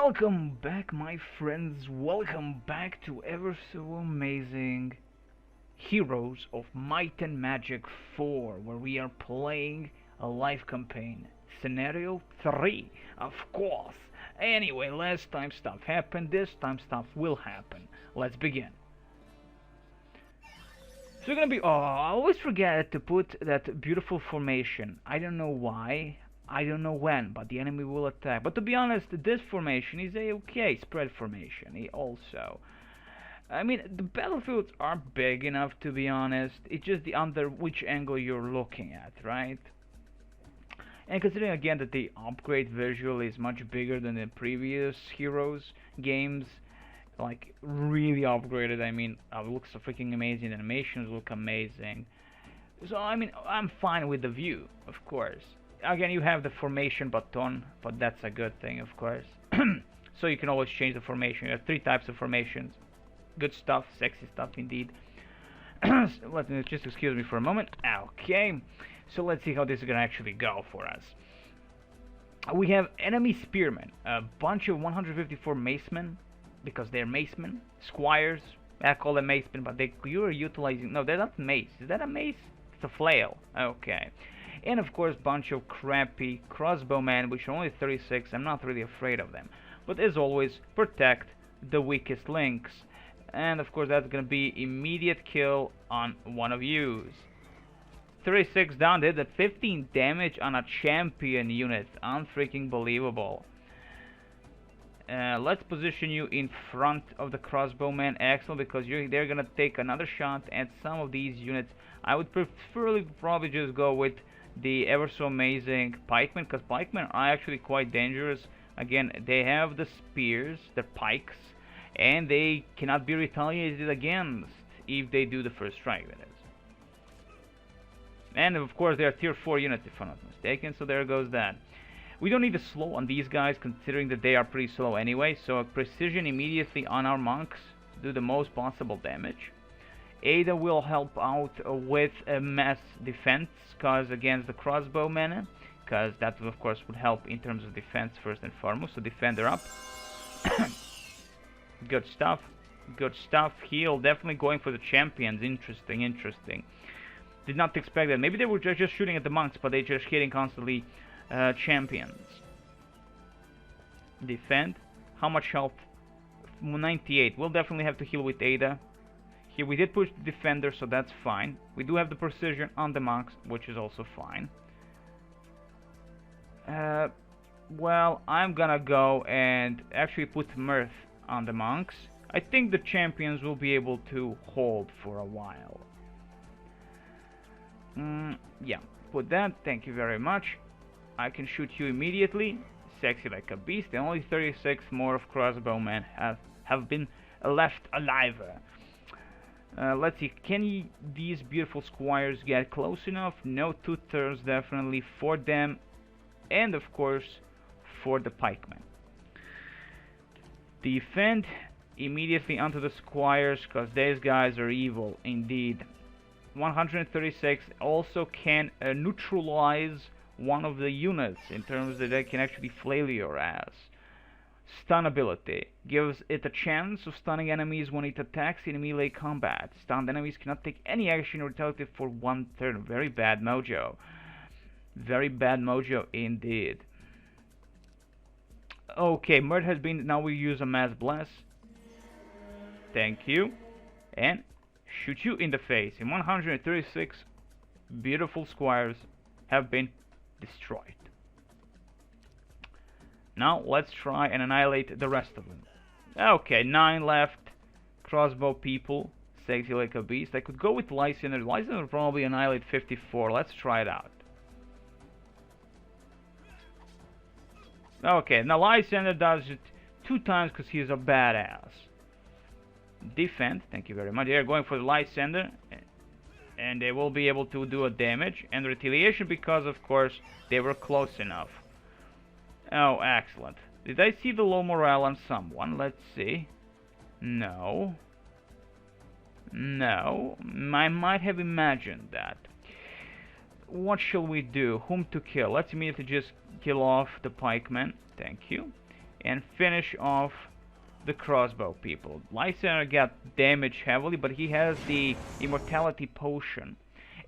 Welcome back, my friends. Welcome back to ever so amazing Heroes of Might and Magic 4, where we are playing a live campaign. Scenario 3, of course. Anyway, last time stuff happened, this time stuff will happen. Let's begin. So we're gonna be. Oh, I always forget to put that beautiful formation. I don't know why. I don't know when, but the enemy will attack. But to be honest, this formation is a okay spread formation. Also, I mean, the battlefields are big enough to be honest. It's just the under which angle you're looking at, right? And considering again that the upgrade visual is much bigger than the previous Heroes games, like really upgraded. I mean, it looks so freaking amazing. Animations look amazing. So I mean, I'm fine with the view, of course. Again, you have the formation button, but that's a good thing, of course. So you can always change the formation. You have three types of formations. Good stuff, sexy stuff indeed. Let me just excuse me for a moment. Okay, so let's see how this is gonna actually go for us. We have enemy spearmen, a bunch of 154 macemen, because they're macemen, squires. I call them macemen, but you're utilizing. No, they're not mace. Is that a mace? It's a flail. Okay. And of course, bunch of crappy crossbowmen, which are only 36. I'm not really afraid of them. But as always, protect the weakest links. And of course, that's gonna be immediate kill on one of yous. 36 down, did that 15 damage on a champion unit. Unfreaking believable. Let's position you in front of the crossbowmen. Excellent, because they're gonna take another shot at some of these units. I would preferably probably just go with the ever so amazing pikemen, because pikemen are actually quite dangerous. Again, they have the spears, the pikes, and they cannot be retaliated against if they do the first strike, that is. And of course they are tier 4 units if I'm not mistaken, so there goes that. We don't need to slow on these guys considering that they are pretty slow anyway, so precision immediately on our monks to do the most possible damage. Ada will help out with a mass defense, cause against the crossbowmen, because that of course would help in terms of defense first and foremost. So defender up. Good stuff. Good stuff. Heal, definitely going for the champions. Interesting, interesting. Did not expect that. Maybe they were just shooting at the monks, but they just hitting constantly champions. Defend. How much health? 98. We'll definitely have to heal with Ada. Here we did push the defender, so that's fine. We do have the precision on the monks, which is also fine. Well, I'm gonna go and actually put mirth on the monks. I think the champions will be able to hold for a while. Yeah, put that. Thank you very much. I can shoot you immediately. Sexy like a beast. And only 36 more of crossbowmen have been left alive. Let's see, can these beautiful squires get close enough? No, 2 turns definitely for them, and of course for the pikemen. Defend immediately onto the squires, because these guys are evil indeed. 136 also can neutralize one of the units in terms that they can actually flail your ass. Stun ability gives it a chance of stunning enemies when it attacks in melee combat. Stunned enemies cannot take any action or retaliate for 1 turn. Very bad mojo. Very bad mojo indeed. Okay, Murd has been. Now we use a mass blast. Thank you. And shoot you in the face. And 136 beautiful squires have been destroyed. Now let's try and annihilate the rest of them. Okay, 9 left. Crossbow people. Sexy like a beast. I could go with Lysander. Lysander would probably annihilate 54. Let's try it out. Okay, now Lysander does it 2 times because he's a badass. Defend. Thank you very much. They're going for the Lysander. And they will be able to do a damage. And retaliation because, of course, they were close enough. Oh, excellent. Did I see the low morale on someone? Let's see. No. No. I might have imagined that. What shall we do? Whom to kill? Let's immediately just kill off the pikemen. Thank you. and finish off the crossbow people. Lysander got damaged heavily, but he has the immortality potion.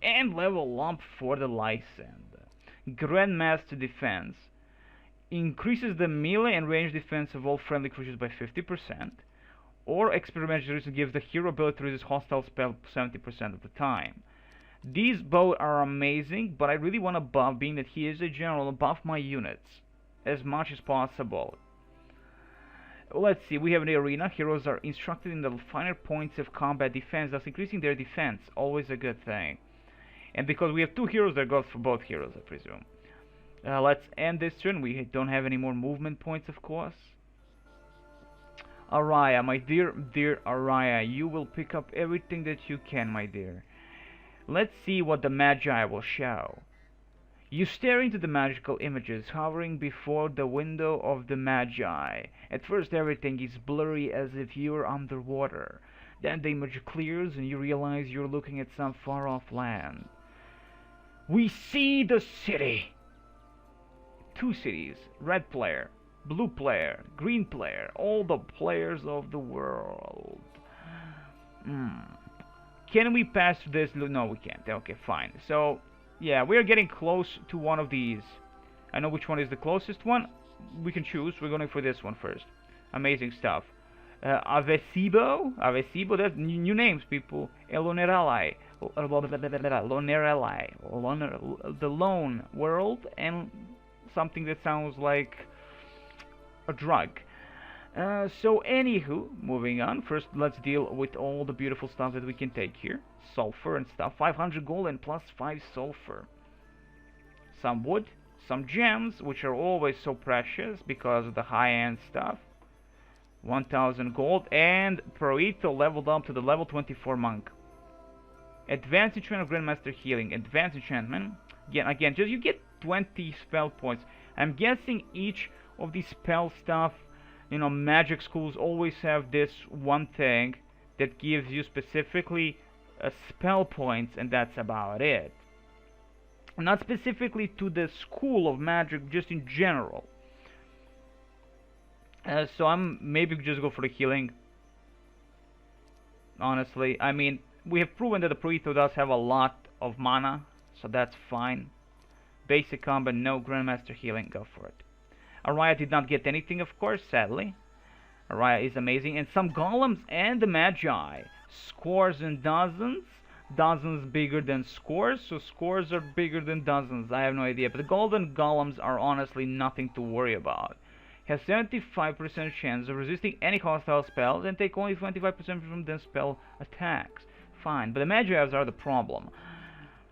And level up for the Lysander. Grandmaster defense. Increases the melee and range defense of all friendly creatures by 50%. Or experimental resist gives the hero ability to resist hostile spell 70% of the time. These both are amazing, but I really want to buff, being that he is a general, buff my units as much as possible. Let's see, we have the arena. Heroes are instructed in the finer points of combat defense, thus increasing their defense. Always a good thing. And because we have two heroes, that goes for both heroes, I presume. Let's end this turn. We don't have any more movement points, of course. Araya, my dear Araya, you will pick up everything that you can, my dear. Let's see what the Magi will show. You stare into the magical images hovering before the window of the Magi. At first everything is blurry as if you're underwater. Then the image clears and you realize you're looking at some far-off land. We see the city! Two cities, red player, blue player, green player, all the players of the world. Can we pass this? No, we can't. Okay, fine. So, yeah, we are getting close to one of these. I know which one is the closest one. We can choose. We're going for this one first. Amazing stuff. Avesibo, that's new names, people. Lonerelli, the lone world, and something that sounds like a drug. So anywho, moving on. First, let's deal with all the beautiful stuff that we can take here. Sulfur and stuff. 500 gold and plus 5 sulfur. Some wood, some gems, which are always so precious because of the high-end stuff. 1000 gold, and Proito leveled up to the level 24 monk. Advanced enchantment of Grandmaster healing. Advanced enchantment. Again, just you get 20 spell points. I'm guessing each of these spell stuff, you know, magic schools always have this one thing that gives you specifically spell points, and that's about it. Not specifically to the school of magic, just in general. So I'm maybe just go for the healing. Honestly, I mean, we have proven that the Proito does have a lot of mana, so that's fine. Basic combat, no Grandmaster healing, go for it. Araya did not get anything, of course, sadly. Araya is amazing. And some golems and the Magi. Scores and dozens. Dozens bigger than scores, so scores are bigger than dozens. I have no idea. But the golden golems are honestly nothing to worry about. Has 75% chance of resisting any hostile spells and take only 25% from the spell attacks. Fine, but the Magi are the problem.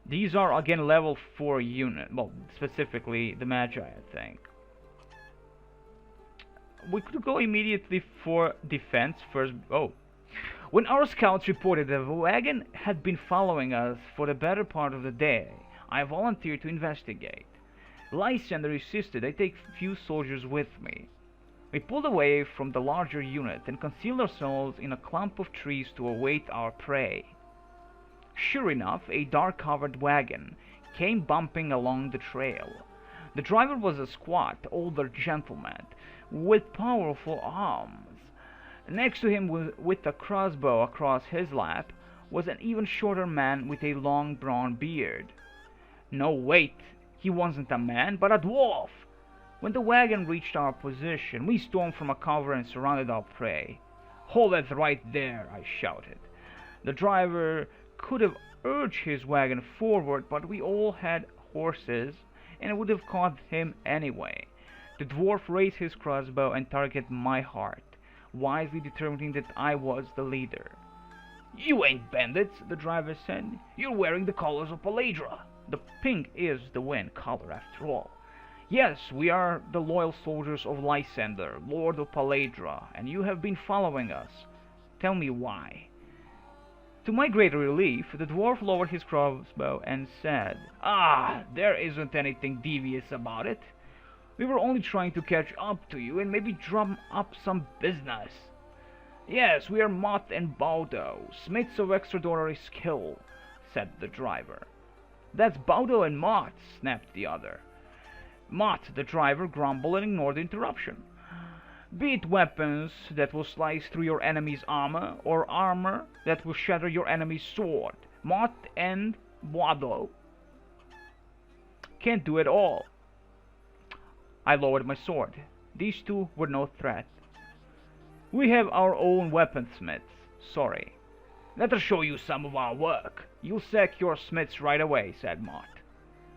These are again level 4 unit. Well, specifically the Magi, I think. We could go immediately for defense first. Oh. When our scouts reported that the wagon had been following us for the better part of the day, I volunteered to investigate. Lysander insisted I take few soldiers with me. We pulled away from the larger unit and concealed ourselves in a clump of trees to await our prey. Sure enough, a dark-covered wagon came bumping along the trail. The driver was a squat, older gentleman with powerful arms. Next to him, with a crossbow across his lap, was an even shorter man with a long brown beard. No, wait, he wasn't a man, but a dwarf! When the wagon reached our position, we stormed from a cover and surrounded our prey. "Hold it right there," I shouted. The driver could have urged his wagon forward, but we all had horses, and it would have caught him anyway. The dwarf raised his crossbow and targeted my heart, wisely determining that I was the leader. "You ain't bandits," the driver said. "You're wearing the colors of Paladra. The pink is the win color, after all. Yes, we are the loyal soldiers of Lysander, Lord of Paladra, and you have been following us. Tell me why." To my great relief, the dwarf lowered his crossbow and said, "Ah, there isn't anything devious about it. We were only trying to catch up to you and maybe drum up some business. Yes, we are Mott and Baudo, smiths of extraordinary skill," said the driver. "That's Baudo and Mott," snapped the other. Mott, the driver, grumbled and ignored the interruption. Be it weapons that will slice through your enemy's armor, or armor that will shatter your enemy's sword. Mott and Waddle can't do it all. I lowered my sword. These two were no threat. We have our own weaponsmiths. Sorry. Let us show you some of our work. You'll sack your smiths right away, said Mott.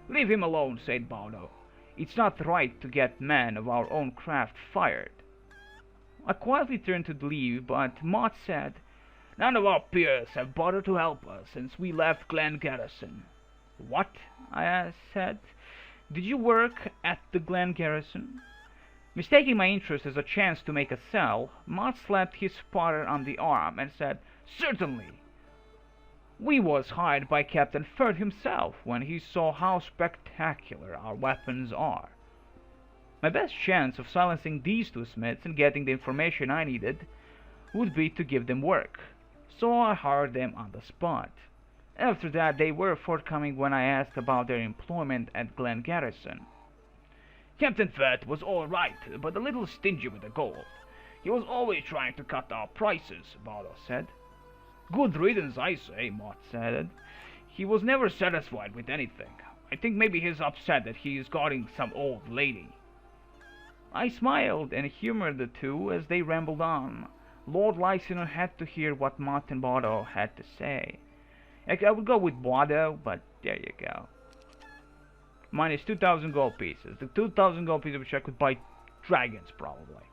Leave him alone, said Baldo. It's not right to get men of our own craft fired. I quietly turned to leave, but Mott said, None of our peers have bothered to help us since we left Glen Garrison. What? I said. Did you work at the Glen Garrison? Mistaking my interest as a chance to make a sell, Mott slapped his spotter on the arm and said, Certainly. We was hired by Captain Ferd himself when he saw how spectacular our weapons are. My best chance of silencing these two smiths and getting the information I needed would be to give them work, so I hired them on the spot. After that, they were forthcoming when I asked about their employment at Glen Garrison. Captain Fett was all right, but a little stingy with the gold. He was always trying to cut our prices, Baldo said. Good riddance, I say, Mott said. He was never satisfied with anything. I think maybe he's upset that he is guarding some old lady. I smiled and humored the two as they rambled on. Lord Lysander had to hear what Mott and Baldo had to say. I would go with Baldo, but there you go. Minus 2,000 gold pieces. The 2,000 gold pieces which I could buy dragons, probably.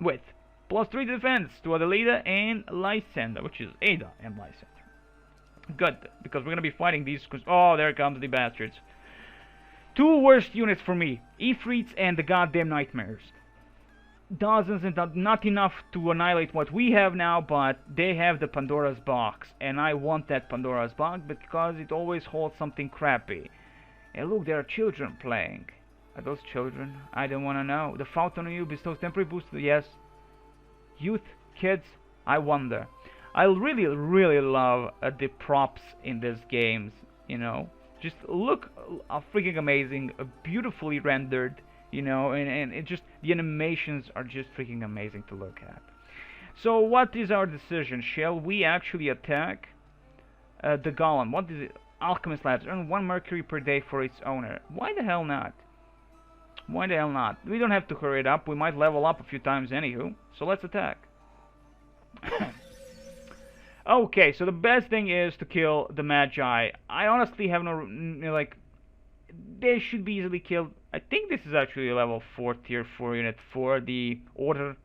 With plus 3 defense to Adelita and Lysander, which is Ada and Lysander. Good, because we're going to be fighting these... Oh, there comes the bastards. Two worst units for me. Ifrits and the goddamn Nightmares. Dozens and not enough to annihilate what we have now, but they have the Pandora's box. And I want that Pandora's box because it always holds something crappy. And look, there are children playing. Are those children? I don't want to know. The fountain on you bestows temporary boost. Yes. Youth, kids, I wonder. I really love the props in these games, you know. Just look freaking amazing, beautifully rendered, you know, and it just, the animations are just freaking amazing to look at. So what is our decision? Shall we actually attack the golem? What is it? Alchemist Labs. Earn 1 mercury per day for its owner. Why the hell not? Why the hell not? We don't have to hurry it up. We might level up a few times anywho. So let's attack. Okay, so the best thing is to kill the Magi. I honestly have no, like, they should be easily killed. I think this is actually a level 4 tier 4 unit for the order,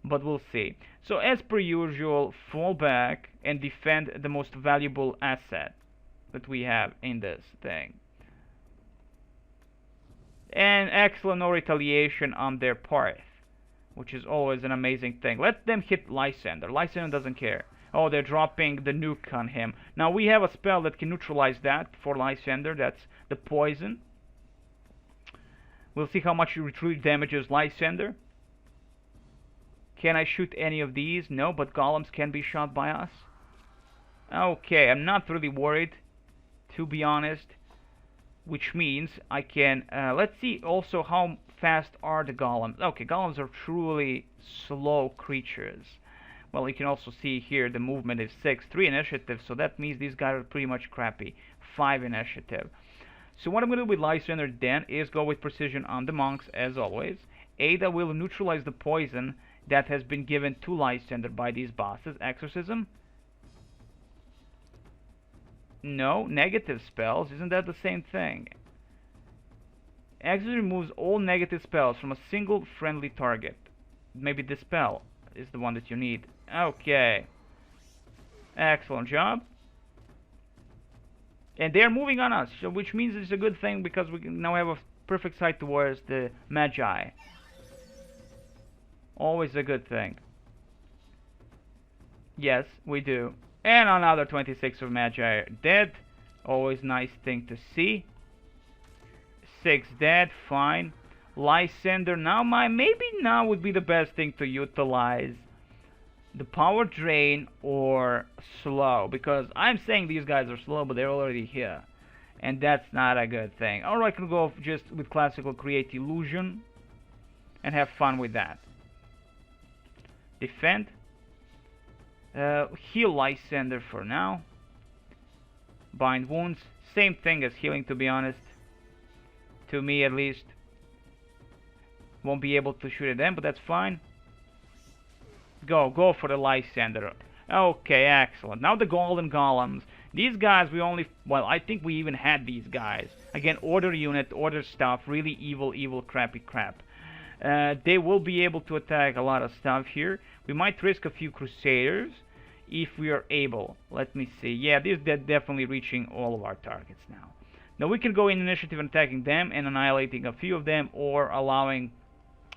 but we'll see. So as per usual, fall back and defend the most valuable asset that we have in this thing. And excellent no retaliation on their part, which is always an amazing thing. Let them hit Lysander. Lysander doesn't care. Oh, they're dropping the nuke on him. Now we have a spell that can neutralize that for Lysander. That's the poison. We'll see how much it truly damages Lysander. Can I shoot any of these? No, but golems can be shot by us. Okay, I'm not really worried, to be honest. Which means I can... let's see also how fast are the golems. Okay, golems are truly slow creatures. Well, you can also see here the movement is 6, 3 initiative, so that means these guys are pretty much crappy. 5 initiative. So what I'm going to do with Lysander then is go with precision on the monks, as always. Ada will neutralize the poison that has been given to Lysander by these bosses. Exorcism? No, negative spells. Isn't that the same thing? Exorcism removes all negative spells from a single friendly target. Maybe this spell is the one that you need. Okay. Excellent job. And they are moving on us, which means it's a good thing because we can now have a perfect sight towards the Magi. Always a good thing. Yes, we do. And another 26 of Magi are dead. Always nice thing to see. 6 dead, fine. Lysander, now maybe now would be the best thing to utilize the power drain or slow, because I'm saying these guys are slow, but they're already here, and that's not a good thing. Or I can go just with classical create illusion and have fun with that. Defend. Heal Lysander for now. Bind wounds. Same thing as healing, to be honest. To me, at least. Won't be able to shoot at them, but that's fine. Go for the Lysander. Okay, excellent. Now the Golden Golems. These guys we only... Well, I think we even had these guys. Again, order unit, order stuff. Really evil, crappy crap. They will be able to attack a lot of stuff here. We might risk a few Crusaders if we are able. Let me see. Yeah, they're definitely reaching all of our targets now. Now we can go in initiative and attacking them and annihilating a few of them, or allowing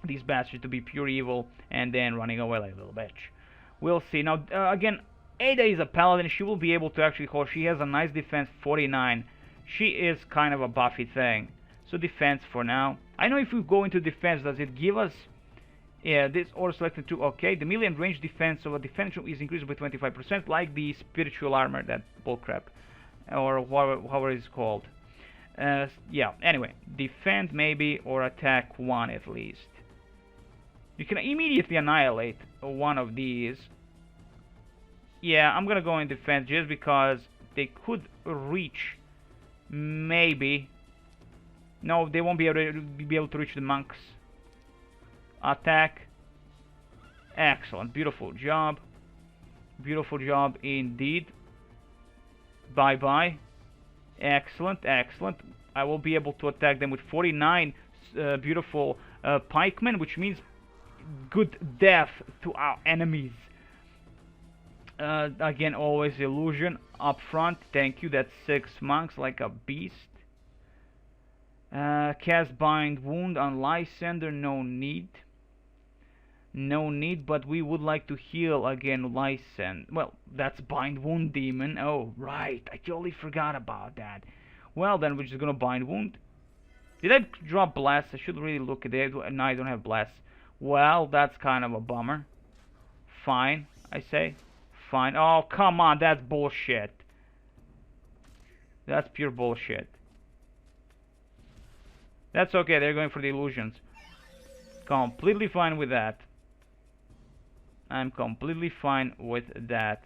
these bastards to be pure evil and then running away like a little bitch. We'll see. Now, again, Ada is a paladin. She will be able to actually hold. She has a nice defense, 49. She is kind of a buffy thing. So defense for now. I know if we go into defense, does it give us... Yeah, this order selected to... Okay, the melee and range defense of a defense is increased by 25%, like the spiritual armor, that bullcrap. Or however it's called. Yeah, anyway. Defend maybe, or attack one at least. You can immediately annihilate one of these. Yeah, I'm gonna go in defense just because they could reach. Maybe. No, they won't be able to reach the monks. Attack. Excellent. Beautiful job. Beautiful job indeed. Bye-bye. Excellent, excellent. I will be able to attack them with 49 beautiful pikemen, which means good death to our enemies. Again, always illusion up front. Thank you. That's 6 monks like a beast. Cast bind wound on Lysander. No need. No need, but we would like to heal again Lysander. Well, that's bind wound demon. Oh, right. I totally forgot about that. Well, then we're just gonna bind wound. Did I drop blast? I should really look at it. No, I don't have blast. Well, that's kind of a bummer. Fine, I say. Fine. Oh, come on, that's bullshit. That's pure bullshit. That's okay, they're going for the illusions. Completely fine with that. I'm completely fine with that.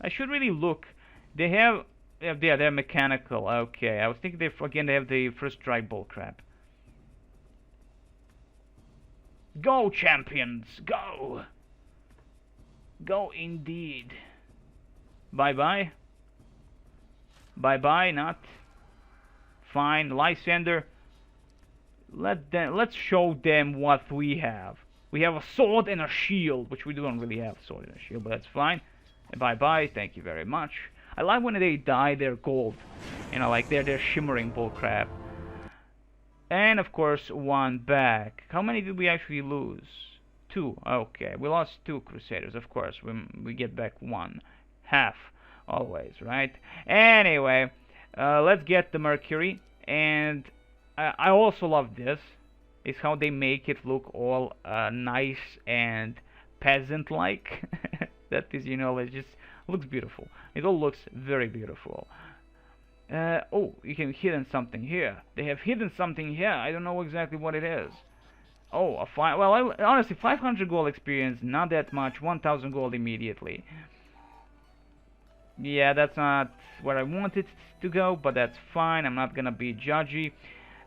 I should really look. They have... Yeah, they're mechanical. Okay, I was thinking they have the first strike bullcrap. Go, champions! Go! Go indeed. Bye-bye. Bye-bye, not. Fine, Lysander. Let's show them what we have. We have a sword and a shield, which we don't really have a sword and a shield, but that's fine. Bye-bye, thank you very much. I like when they die, they're gold. You know, like they're shimmering bullcrap. And of course, one back. How many did we actually lose? 2. Okay, we lost 2 Crusaders, of course. We get back 1. Half, always, right? Anyway, let's get the Mercury. And I also love this. Is how they make it look all nice and peasant-like. That is, you know, it just looks beautiful. It all looks very beautiful. Oh, you can hidden something here. They have hidden something here. I don't know exactly what it is. Oh, honestly, 500 gold experience, not that much. 1000 gold immediately. Yeah, that's not where I wanted to go, but that's fine. I'm not gonna be judgy.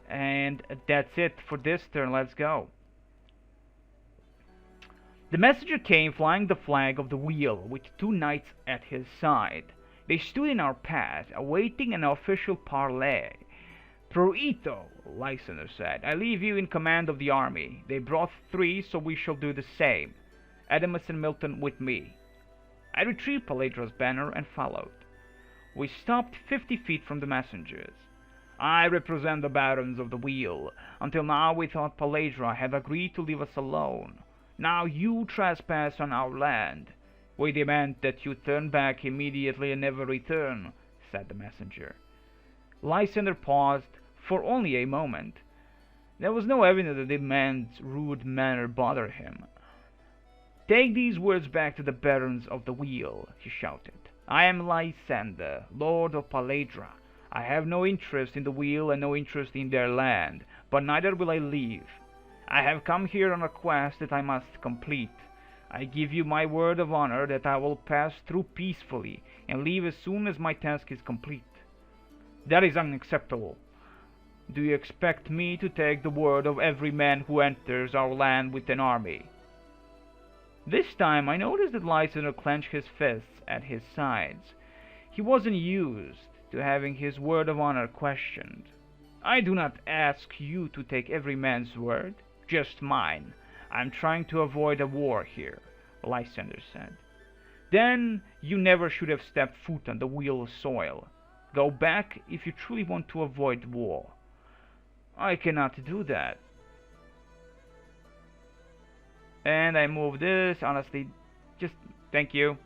And that's it for this turn. Let's go. The messenger came flying the flag of the wheel with 2 knights at his side. They stood in our path, awaiting an official parley. Proito, Lysander said, I leave you in command of the army. They brought 3, so we shall do the same. Adamus and Milton with me. I retrieved Paledra's banner and followed. We stopped 50 feet from the messengers. I represent the barons of the wheel. Until now we thought Paledra had agreed to leave us alone. Now you trespass on our land. We demand that you turn back immediately and never return, said the messenger. Lysander paused for only a moment. There was no evidence that the man's rude manner bothered him. Take these words back to the barons of the wheel, he shouted. I am Lysander, lord of Paledra. I have no interest in the wheel and no interest in their land. but neither will I leave. I have come here on a quest that I must complete. I give you my word of honor that I will pass through peacefully and leave as soon as my task is complete. That is unacceptable. Do you expect me to take the word of every man who enters our land with an army? This time I noticed that Lysander clenched his fists at his sides. He wasn't used to having his word of honor questioned. I do not ask you to take every man's word, just mine. I'm trying to avoid a war here, Lysander said. Then you never should have stepped foot on the wheel soil. Go back if you truly want to avoid war. I cannot do that. And I move this, honestly, just thank you.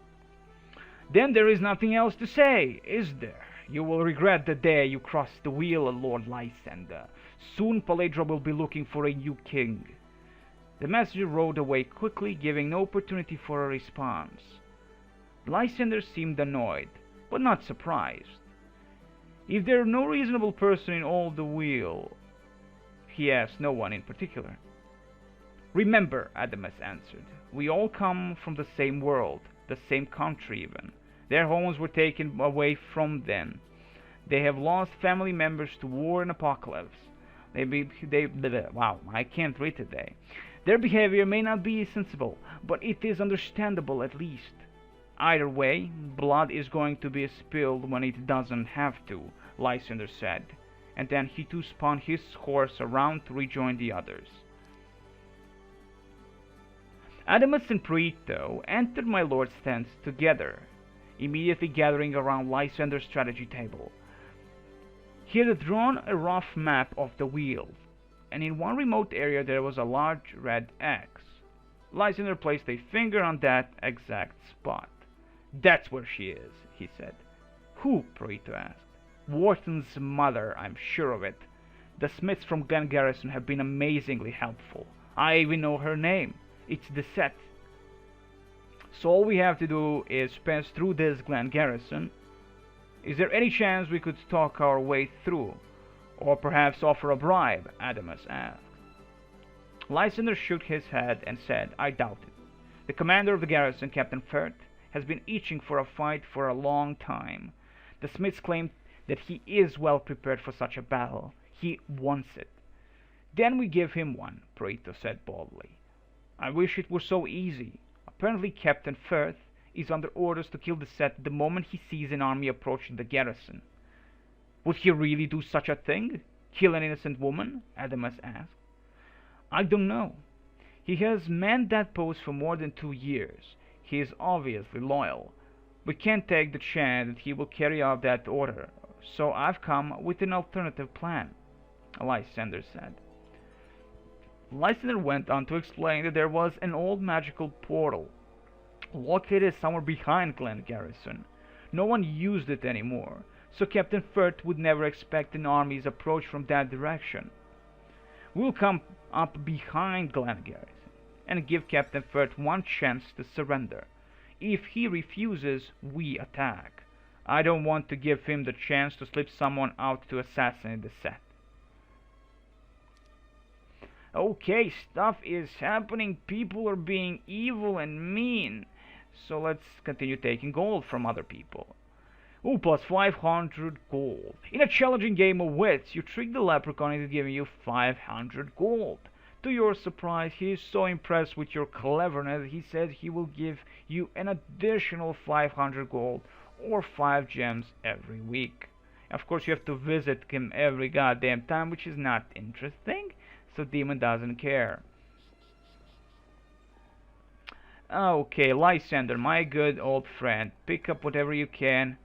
Then there is nothing else to say, is there? You will regret the day you cross the wheel, Lord Lysander. Soon Paledra will be looking for a new king. The messenger rode away quickly, giving no opportunity for a response. Lysander seemed annoyed, but not surprised. If there is no reasonable person in all the wheel, he asked no one in particular. Remember, Adamas answered, we all come from the same world, the same country even. Their homes were taken away from them. They have lost family members to war and apocalypse. Wow, I can't read today. Their behavior may not be sensible, but it is understandable at least. Either way, blood is going to be spilled when it doesn't have to, Lysander said, and then he too spun his horse around to rejoin the others. Adamas and Prito entered my lord's tent together, immediately gathering around Lysander's strategy table. He had drawn a rough map of the wheel, and in one remote area there was a large red X. Lysander placed a finger on that exact spot. That's where she is, he said. Who? Prito asked. Wharton's mother, I'm sure of it. The Smiths from Glen Garrison have been amazingly helpful. I even know her name. It's the set. So all we have to do is pass through this Glen Garrison. Is there any chance we could talk our way through? Or perhaps offer a bribe? Adamas asked. Lysander shook his head and said, I doubt it. The commander of the garrison, Captain Firth, has been itching for a fight for a long time. The Smiths claim that he is well prepared for such a battle. He wants it. Then we give him one, Prito said boldly. I wish it were so easy. Apparently Captain Firth is under orders to kill the set the moment he sees an army approaching the garrison. Would he really do such a thing? Kill an innocent woman? Adamas asked. I don't know. He has manned that post for more than 2 years. He is obviously loyal. We can't take the chance that he will carry out that order, so I've come with an alternative plan, Lysander said. Lysander went on to explain that there was an old magical portal located somewhere behind Glen Garrison. No one used it anymore, so Captain Firth would never expect an army's approach from that direction. We'll come up behind Glen Garrison and give Captain Firth one chance to surrender. If he refuses, we attack. I don't want to give him the chance to slip someone out to assassinate the set. Okay, stuff is happening. People are being evil and mean. So let's continue taking gold from other people. Ooh, plus 500 gold. In a challenging game of wits, you trick the leprechaun into giving you 500 gold. To your surprise, he is so impressed with your cleverness, he says he will give you an additional 500 gold or 5 gems every week. Of course, you have to visit him every goddamn time, which is not interesting, so Demon doesn't care. Okay, Lysander, my good old friend, pick up whatever you can.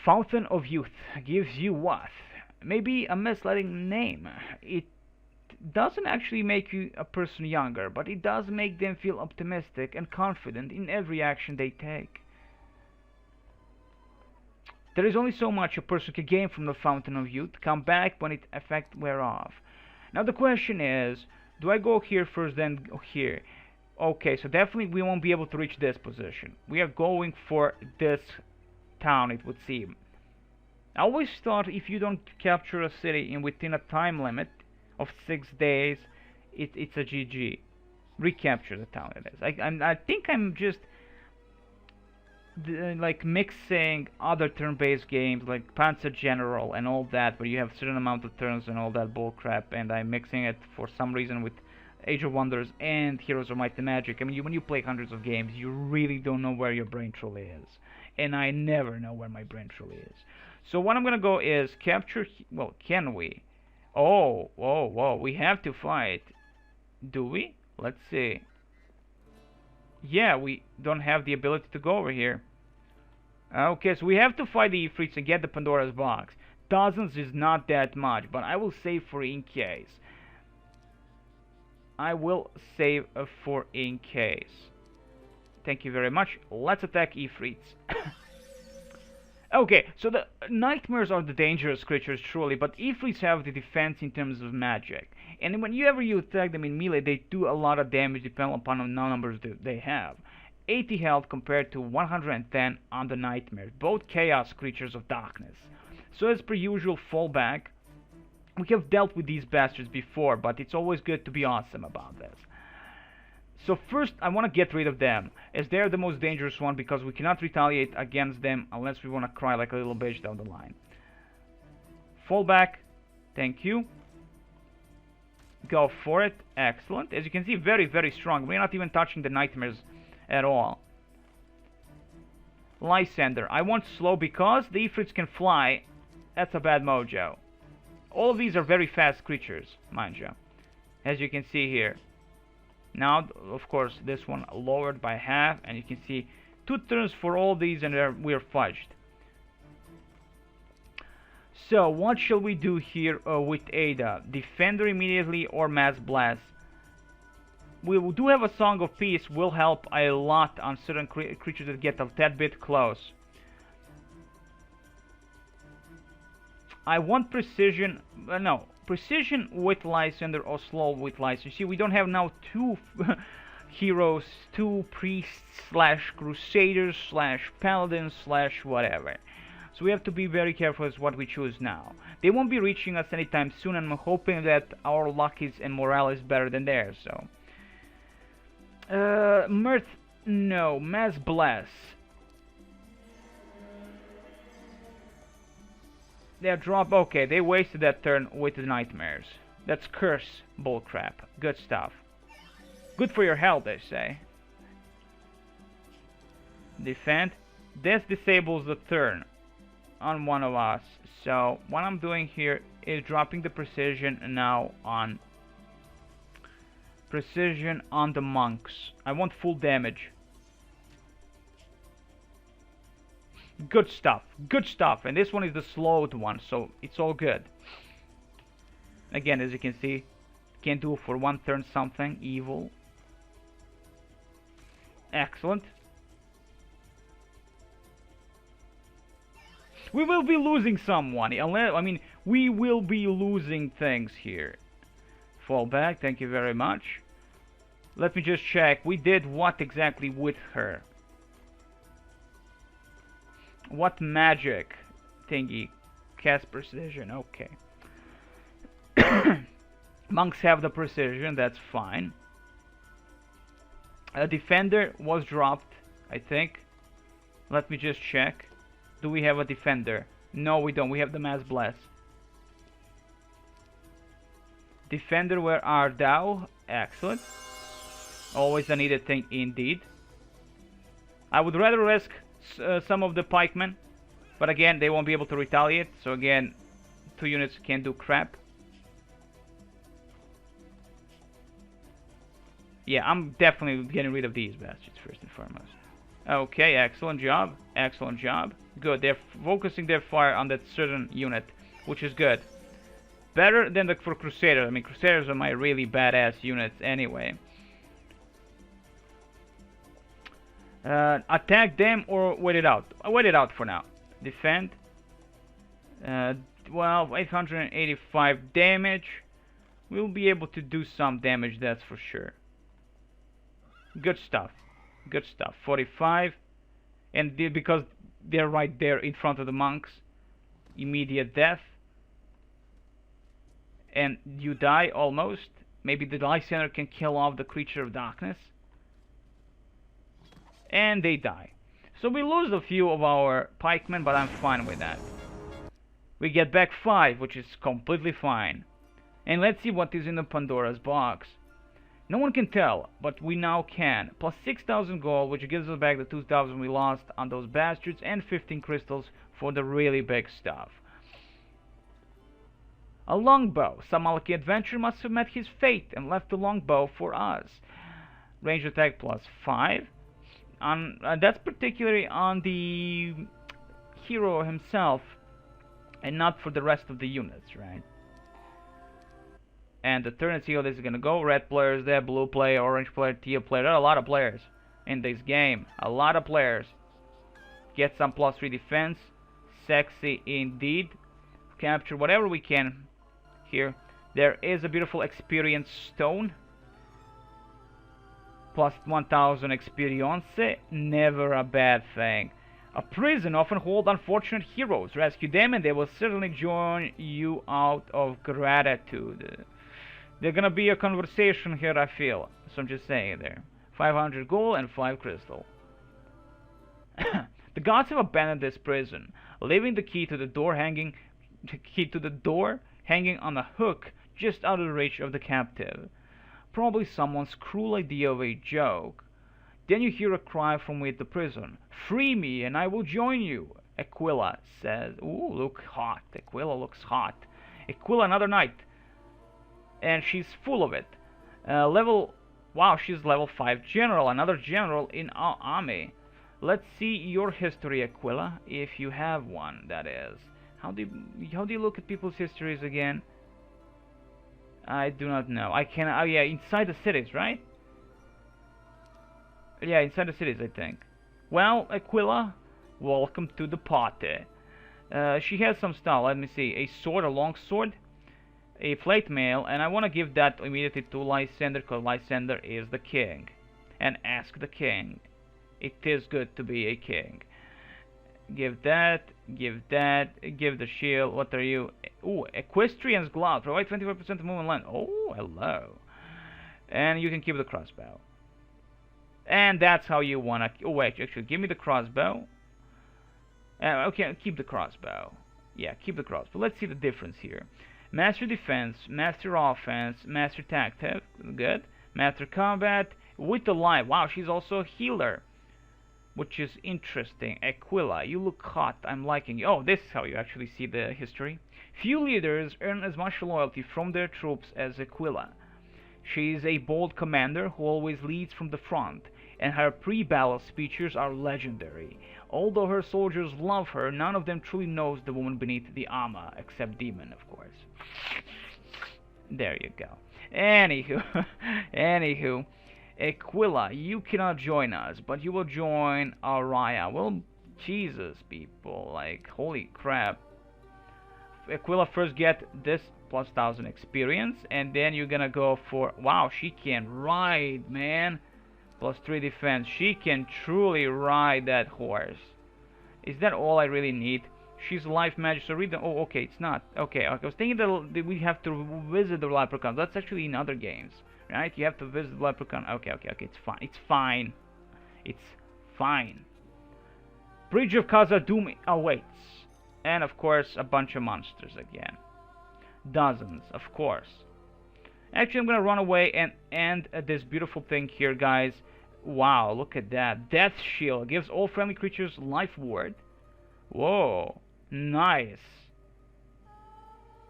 Fountain of Youth gives you what? Maybe a misleading name. It doesn't actually make you a person younger, but it does make them feel optimistic and confident in every action they take. There is only so much a person can gain from the Fountain of Youth. Come back when its effect wear off. Now the question is, do I go here first, then go here? Okay, so definitely we won't be able to reach this position. We are going for this town, it would seem. I always thought if you don't capture a city in within a time limit of 6 days, it's a GG. Recapture the town. It is. I think I'm just like mixing other turn-based games like Panzer General and all that, where you have certain amount of turns and all that bullcrap, and I'm mixing it for some reason with Age of Wonders and Heroes of Might and Magic. I mean, when you play hundreds of games, you really don't know where your brain truly is, and I never know where my brain truly is. So what I'm gonna go is capture. Well, can we? Oh, whoa, whoa! We have to fight. Do we? Let's see. Yeah, we don't have the ability to go over here. Okay, so we have to fight the Ifrits and get the Pandora's box. Dozens is not that much, but I will save for in case. I will save for in case. Thank you very much. Let's attack Ifrits. Okay, so the nightmares are the dangerous creatures, truly, but Ifrits have the defense in terms of magic. And whenever you attack them in melee, they do a lot of damage depending upon the numbers that they have. 80 health compared to 110 on the nightmares, both chaos creatures of darkness. So as per usual, fall back. We have dealt with these bastards before, but it's always good to be awesome about this. So first, I want to get rid of them, as they're the most dangerous one, because we cannot retaliate against them unless we want to cry like a little bitch down the line. Fall back. Thank you. Go for it. Excellent. As you can see, very, very strong. We're not even touching the nightmares at all. Lysander. I want slow because the Ifrits can fly. That's a bad mojo. All of these are very fast creatures, mind you. As you can see here. Now, of course, this one lowered by half, and you can see 2 turns for all these, and we're fudged. So, what shall we do here with Ada? Defender immediately or Mass Blast? We do have a Song of Peace, will help a lot on certain creatures that get a tad bit close. I want precision, no, precision with Lysander or slow with Lysander. See, we don't have now 2 heroes, 2 priests slash crusaders slash paladins slash whatever. So we have to be very careful as what we choose now. They won't be reaching us anytime soon, and I'm hoping that our luck is and morale is better than theirs. So, Mirth, no, Mass Bless. They drop. Okay, they wasted that turn with the nightmares. That's curse bullcrap. Good stuff. Good for your health, they say. Defend. This disables the turn on one of us. So what I'm doing here is dropping the precision now on precision on the monks. I want full damage. Good stuff, good stuff. And this one is the slowed one, so it's all good. Again, as you can see, can do for 1 turn something evil. Excellent. We will be losing someone, unless, I mean, we will be losing things here. Fall back, thank you very much. Let me just check, we did what exactly with her? What magic thingy? Cast precision, okay. Monks have the precision, that's fine. A defender was dropped, I think. Let me just check. Do we have a defender? No, we don't. We have the Mass Blast. Defender, where art thou? Excellent. Always a needed thing indeed. I would rather risk some of the pikemen, but again, they won't be able to retaliate. So again, 2 units can't do crap. Yeah, I'm definitely getting rid of these bastards first and foremost. Okay, excellent job. Excellent job. Good, they're focusing their fire on that certain unit, which is good. Better than for Crusaders. I mean, Crusaders are my really badass units anyway. Attack them or wait it out. Wait it out for now. Defend. Well, 885 damage. We'll be able to do some damage, that's for sure. Good stuff. Good stuff. 45. And because they're right there in front of the monks. immediate death, and you die almost. Maybe the Lysander can kill off the creature of darkness, and they die. So we lose a few of our pikemen, but I'm fine with that. We get back 5, which is completely fine. And let's see what is in the Pandora's box. No one can tell, but we now can. Plus 6,000 gold, which gives us back the 2,000 we lost on those bastards, and 15 crystals for the really big stuff. A longbow. Some unlucky adventurer must have met his fate and left the longbow for us. Range attack plus 5. That's particularly on the hero himself, and not for the rest of the units, right? And the turn, let's see how this is gonna go. Red players there, blue player, orange player, teal player. There are a lot of players in this game. A lot of players. Get some plus 3 defense. Sexy indeed. Capture whatever we can here. There is a beautiful experience stone. Plus 1,000 experience. Never a bad thing. A prison often hold unfortunate heroes. Rescue them and they will certainly join you out of gratitude. There's gonna be a conversation here, I feel. So I'm just saying there. 500 gold and 5 crystal. The gods have abandoned this prison, leaving the key to the door hanging on a hook just out of the reach of the captive. Probably someone's cruel idea of a joke. Then you hear a cry from within the prison. "Free me and I will join you," Aquila says. Ooh, look hot. Aquila looks hot. Aquila, another knight. And she's full of it. Wow, she's level 5 general. Another general in our army. Let's see your history, Aquila, if you have one, that is. How do you look at people's histories again? I do not know. I can. Oh yeah, inside the cities, right? Yeah, inside the cities, I think. Well, Aquila, welcome to the party. She has some style. Let me see. A sword, a long sword, a plate mail, and I want to give that immediately to Lysander, because Lysander is the king. And ask the king. It is good to be a king. Give that, give the shield. What are you? Ooh, Equestrian's Glove. Provide 25% movement land. Oh, hello. And you can keep the crossbow. And that's how you wanna... Oh, wait, actually, give me the crossbow. Okay, keep the crossbow. Yeah, keep the crossbow. Let's see the difference here. Master Defense, Master Offense, Master Tactic. Good. Master Combat with the life. Wow, she's also a healer. Which is interesting. Aquila, you look hot. I'm liking you. Oh, this is how you actually see the history. Few leaders earn as much loyalty from their troops as Aquila. She is a bold commander who always leads from the front, and her pre-battle speeches are legendary. Although her soldiers love her, none of them truly knows the woman beneath the armor, except Demon, of course. There you go. Anywho, Aquila, you cannot join us, but you will join Araya. Well, Jesus, people, like, holy crap. Aquila first get this plus 1,000 experience, and then you're gonna go for... Wow, she can ride, man. Plus 3 defense. She can truly ride that horse. Is that all I really need? She's life magic, so read the... Oh, okay, it's not. Okay, I was thinking that we have to visit the leprechauns. That's actually in other games. Right? You have to visit the leprechaun. Okay, it's fine. It's fine. It's fine. Bridge of Khazad-dûm awaits. And, of course, a bunch of monsters again. Dozens, of course. Actually, I'm gonna run away and end this beautiful thing here, guys. Wow, look at that. Death Shield gives all friendly creatures life ward. Whoa. Nice.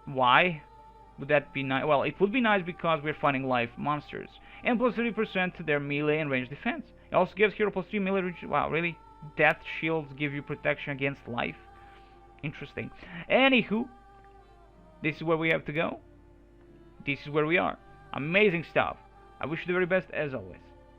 Why? Would that be nice? Well, it would be nice because we're fighting life monsters. And plus 30% to their melee and range defense. It also gives hero plus 3 melee range. Wow, really? Death shields give you protection against life? Interesting. Anywho, this is where we have to go. This is where we are. Amazing stuff. I wish you the very best as always.